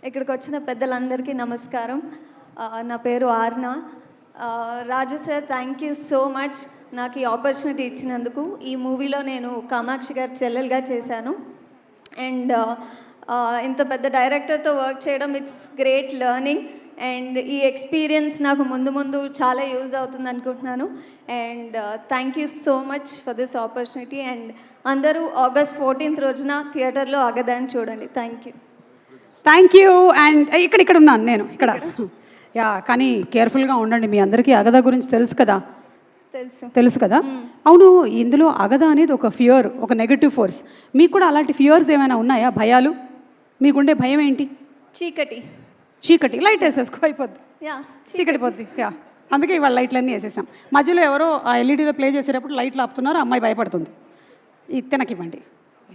ఇక్కడికి వచ్చిన పెద్దలందరికీ నమస్కారం. నా పేరు Arna. Raju sir, thank you so much నాకు ఈ ఆపర్చునిటీ ఇచ్చినందుకు. ఈ మూవీలో నేను కామాక్షి గారి చెల్లెలుగా చేశాను. అండ్ ఇంత పెద్ద డైరెక్టర్తో వర్క్ చేయడం ఇట్స్ గ్రేట్ లెర్నింగ్. అండ్ ఈ ఎక్స్పీరియన్స్ నాకు ముందు చాలా యూజ్ అవుతుంది అనుకుంటున్నాను. And thank you so much for this opportunity. And అందరూ August 14th రోజున థియేటర్లో అగదాన్ని చూడండి. Thank you. అండ్ ఇక్కడ ఉన్నాను నేను ఇక్కడ. యా, కానీ కేర్ఫుల్గా ఉండండి. మీ అందరికీ అగద గురించి తెలుసు కదా. అవును, ఇందులో అగద అనేది ఒక ఫియర్, ఒక నెగటివ్ ఫోర్స్. మీకు కూడా అలాంటి ఫియర్స్ ఏమైనా ఉన్నాయా? భయాలు? మీకుండే భయం ఏంటి? చీకటి. లైట్ వేసేసుకో, అయిపోద్ది. చీకటి పోద్ది. యా, అందుకే ఇవాళ లైట్లన్నీ వేసేసాం. మధ్యలో ఎవరో ఆ ఎల్ఈడీలో ప్లే చేసేటప్పుడు లైట్లు ఆపుతున్నారు, అమ్మాయి భయపడుతుంది. తినకివ్వండి.